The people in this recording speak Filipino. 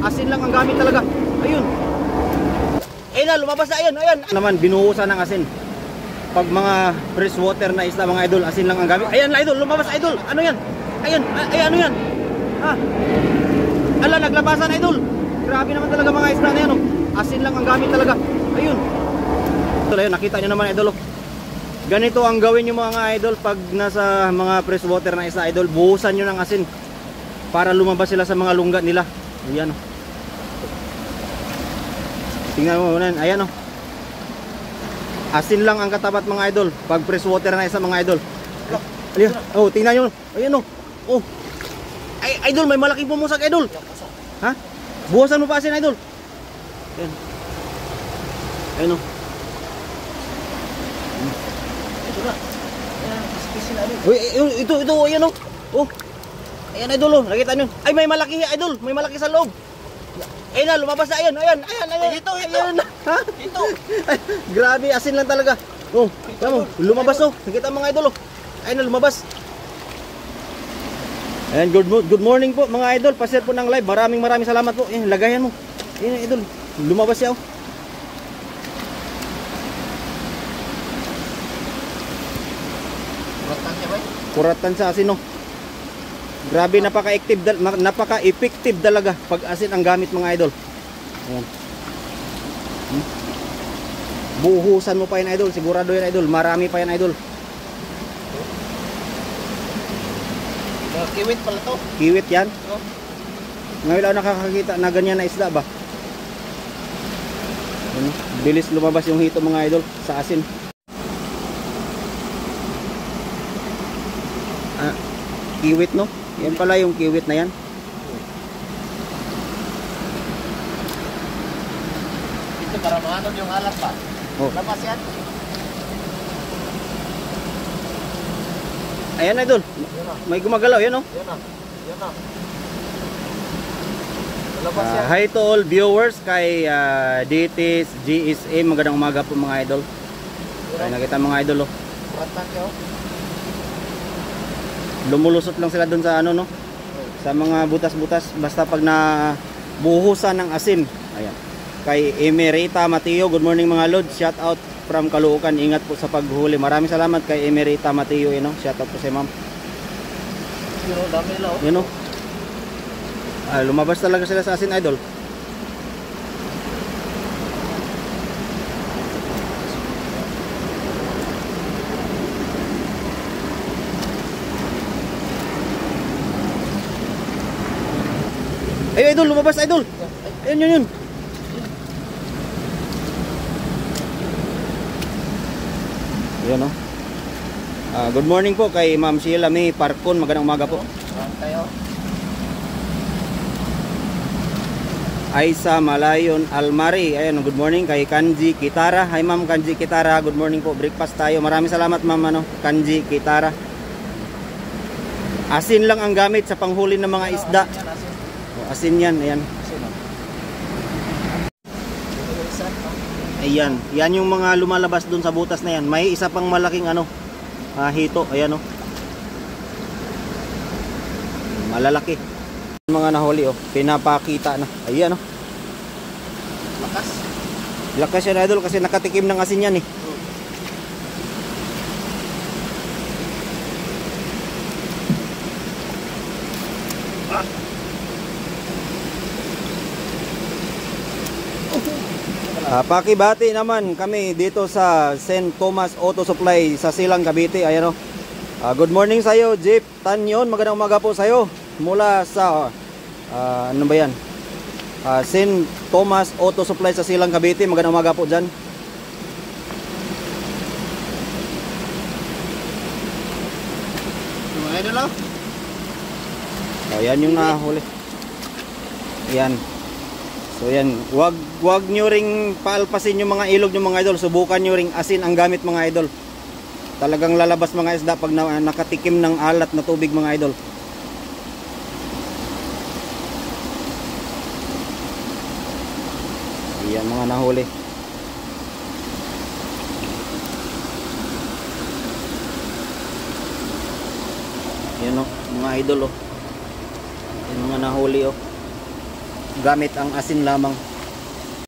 asin lang ang gamit talaga. Ayun. Ayun na, lumabas na, ayun, ayun. Naman, binuhusan ng asin. Pag mga fresh water na isda mga idol, asin lang ang gamit. Ayan idol, lumabas idol. Ano yan? Ayun, ay ano yan? Ha? Ala, naglabasan idol. Grabe naman talaga mga isda na yan, oh. Asin lang ang gamit talaga. Ayun. Idol, ayun, nakita nyo naman idol, oh. Ganito ang gawin nyo mga idol pag nasa mga fresh water na isda idol. Buhusan nyo ng asin para lumabas sila sa mga lungga nila. Ayan, oh. Tingnan mo muna, ayan, oh. Asin lang ang katapat mga idol pag fresh water na isa mga idol. Ayan, oh, tingnan nyo. Ayan, oh. Oh. Ay, idol, may malaking pumusak idol. Ha? Buhusan mo pa asin idol. Ayan. Ayan, oh. Uy, ito, ayan, oh. Oh. Ayan idol, oh. Nakita nyo. Ay, may malaki idol. May malaki sa loob. Ayun na, lumabas na. Ayan. Ito. Ayan. Ha? Ito. Ay, grabe, asin lang talaga. Oh, tama mo. Lumabas, oh. Nakita mga idol, oh. Ayun na, lumabas. Ayan, good morning po mga idol. Pa-share po ng live. Maraming salamat po. Ayan, lagayan mo. Ayan idol. Lumabas siya, oh. Kuratan sa asin, oh. Grabe, napaka-effective talaga pag asin ang gamit mga idol. Ayan. Buhusan mo pa yan idol, sigurado yan idol. Marami pa yan idol. Kiwit pala to. Kiwit yan. Ngayon lang nakakakita na ganyan na isda ba. Ayan. Bilis lumabas yung hito mga idol sa asin. Kiwit, no? Yan pala yung kiwit na yan. Ito para maanod yung alat pa. Oh. Labas yan. Ayan idol. May gumagalaw yan, no? Yan na. Labas yan. Hi to all viewers kay DTS GSA. Magandang umaga po mga idol. Ay, nakita mga idol, oh. Kuratan siya, oh. Lumulusot lang sila doon sa ano, no? Sa mga butas-butas basta pag nabuhusan ng asin. Ayan. Kay Emerita Mateo, good morning mga lord. Shout out from Caloocan. Ingat po sa paghuli. Maraming salamat kay Emerita Mateo, you know. Shout out po sa ma'am. Pero dami nila, oh. You know. Lumabas talaga sila sa asin idol. Ay idol, lumabas idol. Ayun yun. Ayan, oh. Good morning po kay Ma'am Sheila May Parkon. Magandang umaga po. Tayo. Aisa Malayon Almari. Ayan, good morning kay Kanji Kitara. Hi Ma'am Kanji Kitara. Good morning po. Breakfast tayo. Maraming salamat Ma'am Kanji Kitara. Asin lang ang gamit sa panghuli ng mga isda. Asin yan, ayan. Ayan, yan yung mga lumalabas doon sa butas na yan. May isa pang malaking hito, ayan, oh. Malalaki. Mga nahuli, oh. Pinapakita na. Ayan, oh. Lakas yan idol kasi nakatikim ng asin yan, eh. Pakibati naman kami dito sa St. Thomas Auto Supply sa Silang, Cavite. Ayan, oh. Good morning sa iyo, Jeep Tanyon. Magandang umaga po sa iyo. Mula sa ano ba yan? St. Thomas Auto Supply sa Silang, Cavite. Magandang umaga po diyan. Idol, oh. Ayan yung nahuli. Ayan. So yan, wag nyo ring paalpasin yung mga ilog ng mga idol. Subukan nyo ring asin ang gamit mga idol. Talagang lalabas mga isda pag nakatikim ng alat na tubig mga idol. Yan mga nahuli. Yan, oh, mga idol, oh. Yan mga nahuli, oh. gamit ang asin lamang.